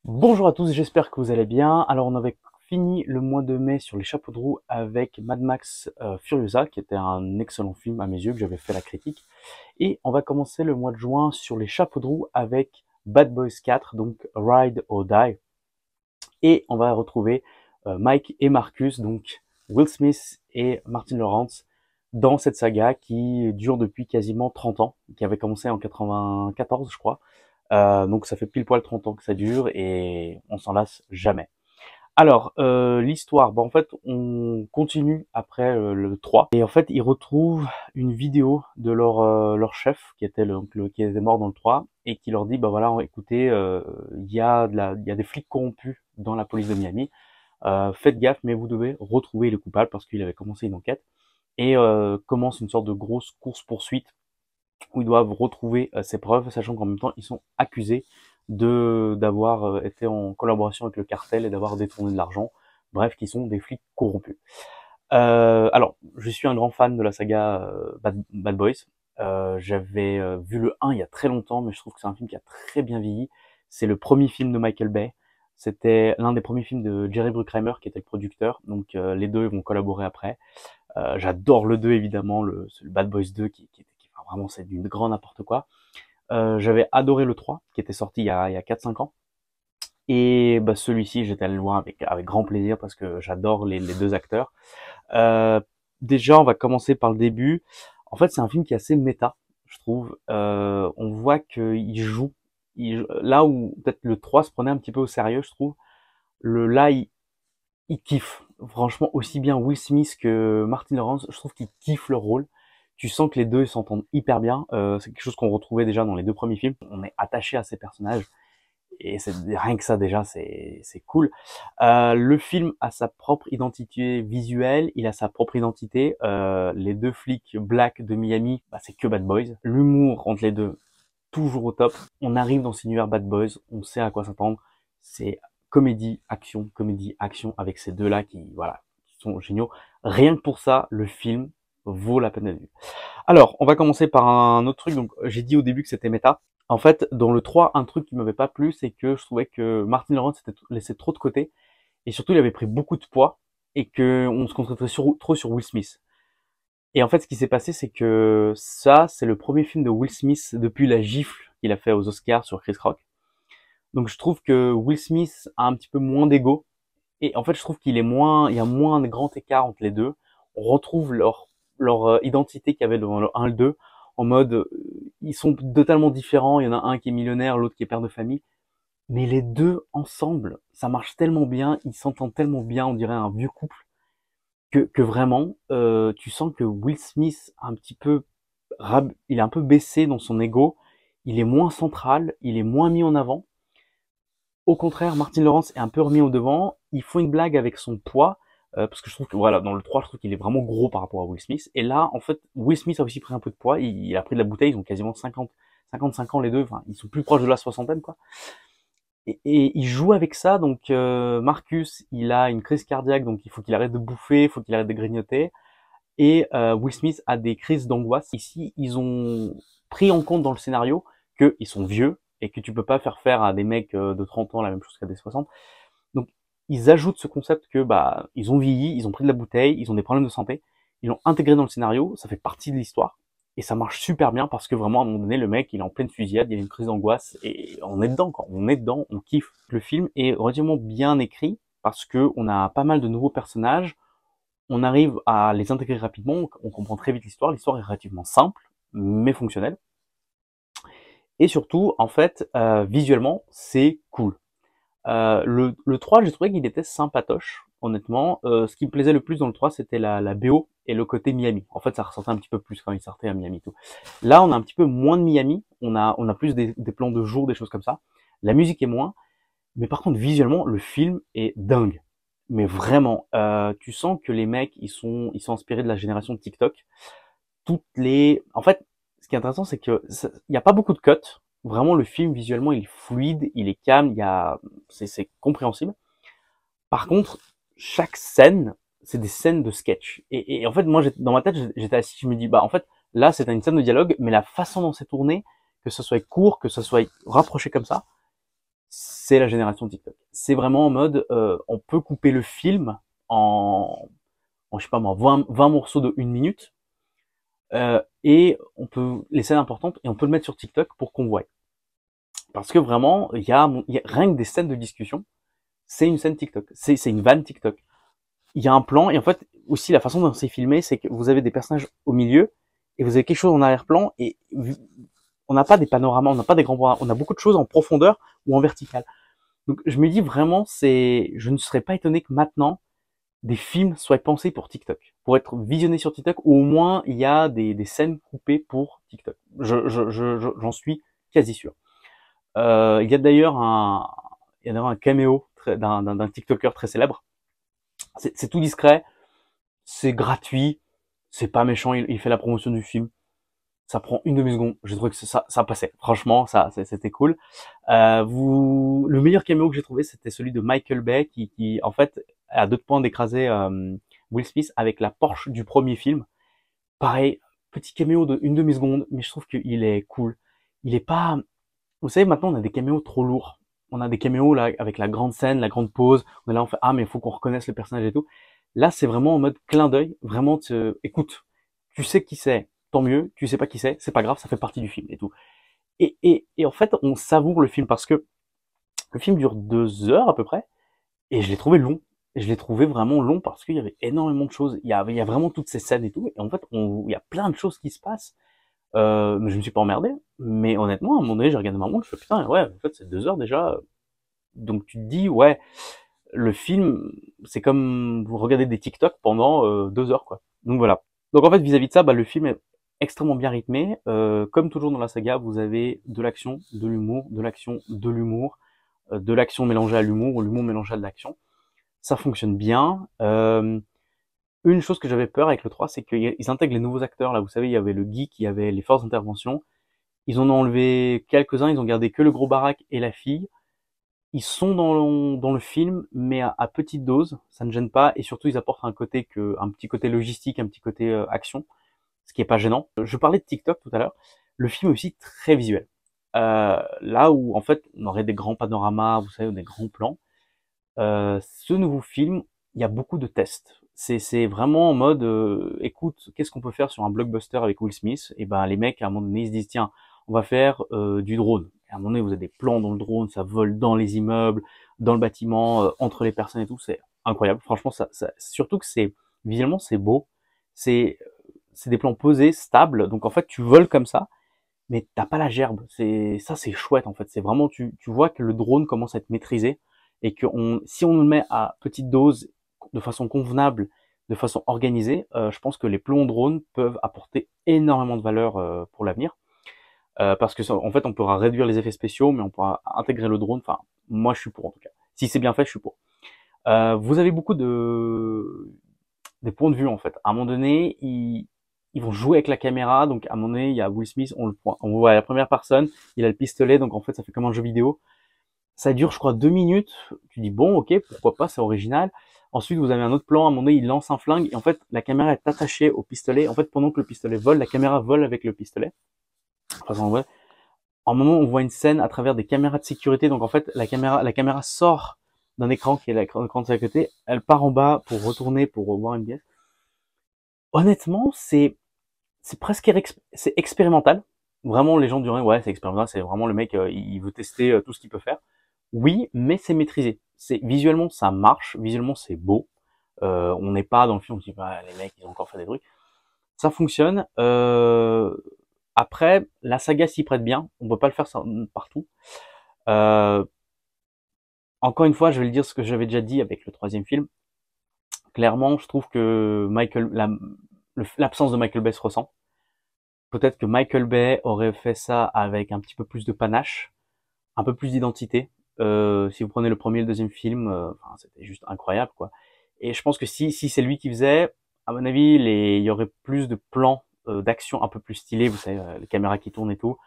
Bonjour à tous, j'espère que vous allez bien. Alors on avait fini le mois de mai sur les chapeaux de roue avec Mad Max Furiosa, qui était un excellent film à mes yeux, que j'avais fait la critique. Et on va commencer le mois de juin sur les chapeaux de roue avec Bad Boys 4, donc Ride or Die. Et on va retrouver Mike et Marcus, donc Will Smith et Martin Lawrence, dans cette saga qui dure depuis quasiment 30 ans, qui avait commencé en 94 je crois. Donc ça fait pile poil 30 ans que ça dure et on s'en lasse jamais. Alors, l'histoire, en fait, on continue après le 3. Et en fait, ils retrouvent une vidéo de leur chef, qui était qui était mort dans le 3, et qui leur dit, bah voilà, écoutez, il y a des flics corrompus dans la police de Miami. Faites gaffe, mais vous devez retrouver le coupable parce qu'il avait commencé une enquête. Et commence une sorte de grosse course-poursuite où ils doivent retrouver ces preuves, sachant qu'en même temps, ils sont accusés d'avoir été en collaboration avec le cartel et d'avoir détourné de l'argent. Bref, qui sont des flics corrompus. Alors, je suis un grand fan de la saga Bad Boys. J'avais vu le 1 il y a très longtemps, mais je trouve que c'est un film qui a très bien vieilli. C'est le premier film de Michael Bay. C'était l'un des premiers films de Jerry Bruckheimer, qui était le producteur. Donc les deux vont collaborer après. J'adore le 2 évidemment, le Bad Boys 2 enfin, vraiment c'est du grand n'importe quoi. J'avais adoré le 3 qui était sorti il y a 4-5 ans. Et bah, celui-ci, j'étais allé le voir avec grand plaisir parce que j'adore les deux acteurs. Euh, Déjà, on va commencer par le début. En fait, c'est un film qui est assez méta, je trouve. On voit qu'il joue. Là où peut-être le 3 se prenait un petit peu au sérieux, je trouve. Là, il kiffe. Franchement, aussi bien Will Smith que Martin Lawrence, je trouve qu'ils kiffent leur rôle. Tu sens que les deux s'entendent hyper bien. C'est quelque chose qu'on retrouvait déjà dans les deux premiers films. On est attaché à ces personnages. Et c'est rien que ça déjà, c'est cool. Le film a sa propre identité visuelle, il a sa propre identité. Les deux flics black de Miami, bah, c'est que Bad Boys. L'humour entre les deux, toujours au top. On arrive dans cet univers Bad Boys, on sait à quoi s'attendre. C'est comédie, action avec ces deux-là voilà, qui sont géniaux. Rien que pour ça, le film vaut la peine d'être vu. Alors, on va commencer par un autre truc. Donc, j'ai dit au début que c'était méta. En fait, dans le 3, un truc qui m'avait pas plu, c'est que je trouvais que Martin Lawrence s'était laissé trop de côté. Et surtout, il avait pris beaucoup de poids. Et que on se concentrait trop sur Will Smith. Et en fait, ce qui s'est passé, c'est que ça, c'est le premier film de Will Smith depuis la gifle qu'il a fait aux Oscars sur Chris Rock. Donc, je trouve que Will Smith a un petit peu moins d'ego. Et en fait, je trouve il y a moins de grand écart entre les deux. On retrouve leur identité qu'il y avait dans le 1 et le 2, en mode, ils sont totalement différents. Il y en a un qui est millionnaire, l'autre qui est père de famille. Mais les deux ensemble, ça marche tellement bien, ils s'entendent tellement bien, on dirait un vieux couple, que vraiment, tu sens que Will Smith a un petit peu, il est un peu baissé dans son ego. Il est moins central, il est moins mis en avant. Au contraire, Martin Lawrence est un peu remis au devant. Il faut une blague avec son poids, parce que je trouve que voilà, dans le 3, je trouve qu'il est vraiment gros par rapport à Will Smith. Et là, en fait, Will Smith a aussi pris un peu de poids. Il a pris de la bouteille. Ils ont quasiment 55 ans les deux. Enfin, ils sont plus proches de la soixantaine, quoi. Et il joue avec ça. Donc, Marcus, il a une crise cardiaque, donc il faut qu'il arrête de bouffer, il faut qu'il arrête de grignoter. Et Will Smith a des crises d'angoisse. Ici, ils ont pris en compte dans le scénario qu'ils sont vieux et que tu peux pas faire à des mecs de 30 ans la même chose qu'à des 60. Donc, ils ajoutent ce concept que bah ils ont vieilli, ils ont pris de la bouteille, ils ont des problèmes de santé, ils l'ont intégré dans le scénario, ça fait partie de l'histoire et ça marche super bien parce que vraiment à un moment donné le mec il est en pleine fusillade, il y a une crise d'angoisse et on est dedans quoi, on est dedans, on kiffe. Le film est relativement bien écrit parce que on a pas mal de nouveaux personnages, on arrive à les intégrer rapidement, on comprend très vite l'histoire est relativement simple mais fonctionnelle et surtout en fait visuellement c'est cool. Le 3, j'ai trouvé qu'il était sympatoche, honnêtement. Ce qui me plaisait le plus dans le 3, c'était la BO et le côté Miami. En fait, ça ressortait un petit peu plus quand il sortait à Miami et tout. Là, on a un petit peu moins de Miami. On a plus des plans de jour, des choses comme ça. La musique est moins. Mais par contre, visuellement, le film est dingue. Mais vraiment, tu sens que les mecs, ils sont inspirés de la génération de TikTok. En fait, ce qui est intéressant, c'est que il n'y a pas beaucoup de cuts. Vraiment, le film visuellement, il est fluide, il est calme, c'est compréhensible. Par contre, chaque scène, c'est des scènes de sketch. Et en fait, moi, dans ma tête, j'étais assis, je me dis, bah, en fait, là, c'est une scène de dialogue, mais la façon dont c'est tourné, que ce soit court, que ce soit rapproché comme ça, c'est la génération TikTok. C'est vraiment en mode, on peut couper le film en je sais pas moi, 20 morceaux de 1 minute, et on peut, les scènes importantes, et on peut le mettre sur TikTok pour qu'on voie. Parce que vraiment, il y a rien que des scènes de discussion, c'est une scène TikTok, c'est une vanne TikTok. Il y a un plan, et en fait, aussi la façon dont c'est filmé, c'est que vous avez des personnages au milieu, et vous avez quelque chose en arrière-plan, et on n'a pas des panoramas, on n'a pas des grands bras, on a beaucoup de choses en profondeur ou en vertical. Donc je me dis vraiment, je ne serais pas étonné que maintenant, des films soient pensés pour TikTok, pour être visionnés sur TikTok, ou au moins il y a des scènes coupées pour TikTok. J'en suis quasi sûr. Il y a d'ailleurs un caméo d'un TikToker très célèbre. C'est tout discret, c'est gratuit, c'est pas méchant, il fait la promotion du film. Ça prend une demi-seconde. J'ai trouvé que ça passait. Franchement, c'était cool. Le meilleur caméo que j'ai trouvé, c'était celui de Michael Bay, qui en fait, à 2 points d'écraser Will Smith avec la Porsche du premier film. Pareil, petit caméo de une demi-seconde, mais je trouve qu'il est cool. Il est pas... Vous savez, maintenant, on a des caméos trop lourds. On a des caméos là avec la grande scène, la grande pause. On est là, on fait ah mais il faut qu'on reconnaisse le personnage et tout. Là, c'est vraiment en mode clin d'œil. Vraiment, écoute, tu sais qui c'est, tant mieux. Tu sais pas qui c'est pas grave, ça fait partie du film et tout. Et en fait, on savoure le film parce que le film dure 2 heures à peu près, et je l'ai trouvé long. Je l'ai trouvé vraiment long parce qu'il y avait énormément de choses. Il y a vraiment toutes ces scènes et tout. Et en fait, il y a plein de choses qui se passent. Mais je me suis pas emmerdé. Mais honnêtement, à un moment donné, j'ai regardé ma montre, je fais putain, ouais, en fait, c'est 2 heures déjà. Donc tu te dis, ouais, le film, c'est comme vous regardez des TikTok pendant 2 heures, quoi. Donc voilà. Donc en fait, vis-à-vis de ça, bah, le film est extrêmement bien rythmé. Comme toujours dans la saga, vous avez de l'action, de l'humour, de l'action, de l'humour, de l'action mélangée à l'humour, ou l'humour mélangé à de l'action. Ça fonctionne bien. Une chose que j'avais peur avec le 3, c'est qu'ils intègrent les nouveaux acteurs. Là, vous savez, il y avait le geek, il y avait les forces d'intervention. Ils en ont enlevé quelques-uns, ils ont gardé que le gros baraque et la fille. Ils sont dans le film, mais à petite dose, ça ne gêne pas, et surtout ils apportent un petit côté logistique, un petit côté action, ce qui est pas gênant. Je parlais de TikTok tout à l'heure, le film est aussi très visuel. Là où en fait on aurait des grands panoramas, vous savez, ou des grands plans, ce nouveau film, il y a beaucoup de tests. C'est vraiment en mode, écoute, qu'est-ce qu'on peut faire sur un blockbuster avec Will Smith? Et ben les mecs à un moment donné ils se disent tiens, on va faire du drone. Et à un moment donné vous avez des plans dans le drone, ça vole dans les immeubles, dans le bâtiment, entre les personnes et tout, c'est incroyable. Franchement, surtout que visuellement c'est beau, c'est c'est des plans posés, stables. Donc en fait tu voles comme ça, mais t'as pas la gerbe. C'est chouette en fait. C'est vraiment tu vois que le drone commence à être maîtrisé, et que si on le met à petite dose, de façon convenable, de façon organisée, je pense que les plombs drone peuvent apporter énormément de valeur pour l'avenir. Parce que en fait, on pourra réduire les effets spéciaux, mais on pourra intégrer le drone. Enfin, moi, je suis pour en tout cas. Si c'est bien fait, je suis pour. Vous avez beaucoup des points de vue en fait. À un moment donné, ils vont jouer avec la caméra. Donc à un moment donné, il y a Will Smith, on voit la première personne, il a le pistolet, donc en fait, ça fait comme un jeu vidéo. Ça dure, je crois, 2 minutes. Tu dis bon, ok, pourquoi pas, c'est original. Ensuite, vous avez un autre plan. À un moment donné, il lance un flingue, et en fait, la caméra est attachée au pistolet. En fait, pendant que le pistolet vole, la caméra vole avec le pistolet. Enfin, en vrai, en un moment, on voit une scène à travers des caméras de sécurité. Donc en fait, la caméra sort d'un écran qui est l'écran de à côté. Elle part en bas pour retourner pour voir une pièce. Honnêtement, c'est presque c'est expérimental. Vraiment, les gens diraient ouais, c'est expérimental. C'est vraiment le mec, il veut tester tout ce qu'il peut faire. Oui, mais c'est maîtrisé. C'est visuellement, ça marche. Visuellement, c'est beau. On n'est pas dans le film, on se dit bah, les mecs, ils ont encore fait des trucs. Ça fonctionne. Après, la saga s'y prête bien. On peut pas le faire partout. Euh, Encore une fois, je vais le dire ce que j'avais déjà dit avec le troisième film. Clairement, je trouve que l'absence de Michael Bay se ressent. Peut-être que Michael Bay aurait fait ça avec un petit peu plus de panache, un peu plus d'identité. Si vous prenez le premier et le deuxième film, c'était juste incroyable, quoi. Et je pense que si c'est lui qui faisait, à mon avis, il y aurait plus de plans d'action un peu plus stylés, vous savez, les caméras qui tournent et tout.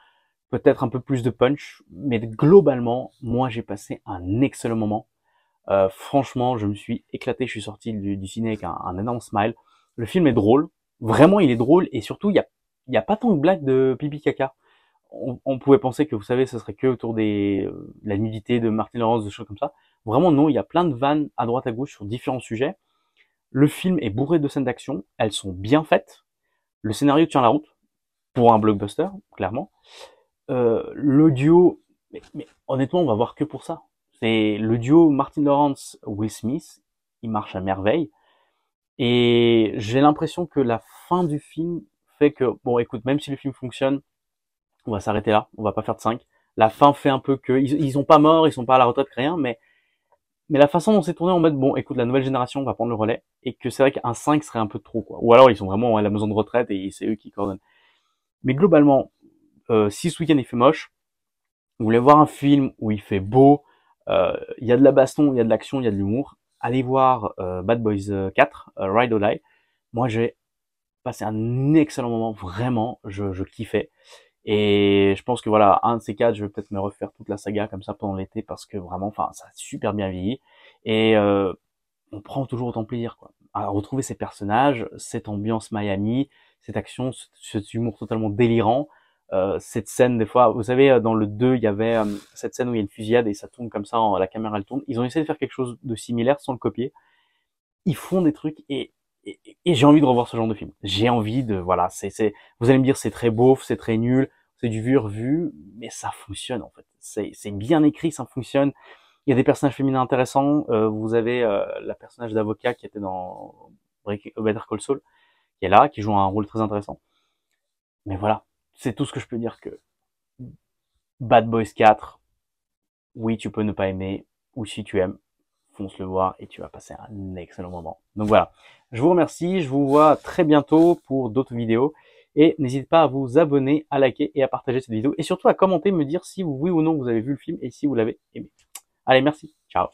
Peut-être un peu plus de punch, mais globalement, moi j'ai passé un excellent moment. Franchement, je me suis éclaté, je suis sorti du ciné avec un énorme smile. Le film est drôle, vraiment il est drôle, et surtout il y a pas tant de blagues de pipi caca. on pouvait penser que, vous savez, ce serait que autour la nudité de Martin Lawrence, des choses comme ça. Vraiment, non, il y a plein de vannes à droite à gauche sur différents sujets. Le film est bourré de scènes d'action, elles sont bien faites. Le scénario tient la route pour un blockbuster, clairement. Le duo, mais honnêtement, on va voir que pour ça. C'est le duo Martin Lawrence, Will Smith, il marche à merveille. Et j'ai l'impression que la fin du film fait que, bon, écoute, même si le film fonctionne, on va s'arrêter là, on va pas faire de 5. La fin fait un peu que, ils sont pas morts, ils sont pas à la retraite, rien, mais la façon dont c'est tourné en mode, bon, écoute, la nouvelle génération va prendre le relais, et que c'est vrai qu'un 5 serait un peu trop, quoi. Ou alors ils sont vraiment à la maison de retraite et c'est eux qui coordonnent. Mais globalement, si ce week-end il fait moche, vous voulez voir un film où il fait beau, il y a de la baston, il y a de l'action, il y a de l'humour, allez voir Bad Boys 4, Ride or Die. Moi, j'ai passé un excellent moment, vraiment, je kiffais. Et je pense que voilà, un de ces quatre, je vais peut-être me refaire toute la saga comme ça pendant l'été parce que vraiment, enfin, ça a super bien vieilli. Et on prend toujours autant de plaisir, quoi, à retrouver ces personnages, cette ambiance Miami, cette action, cet humour totalement délirant. Cette scène, des fois, vous savez, dans le 2, il y avait cette scène où il y a une fusillade et ça tourne comme ça, la caméra elle tourne. Ils ont essayé de faire quelque chose de similaire sans le copier. Ils font des trucs et j'ai envie de revoir ce genre de film. J'ai envie de, voilà, vous allez me dire c'est très beauf, c'est très nul, c'est du vu revu, mais ça fonctionne en fait. C'est bien écrit, ça fonctionne. Il y a des personnages féminins intéressants. Vous avez la personnage d'avocat qui était dans Better Call Saul, qui est là, qui joue un rôle très intéressant. Mais voilà, c'est tout ce que je peux dire que Bad Boys 4, oui, tu peux ne pas aimer, ou si tu aimes, fonce le voir et tu vas passer un excellent moment. Donc voilà, je vous remercie, je vous vois très bientôt pour d'autres vidéos et n'hésitez pas à vous abonner, à liker et à partager cette vidéo et surtout à commenter, me dire si oui ou non vous avez vu le film et si vous l'avez aimé. Allez, merci, ciao.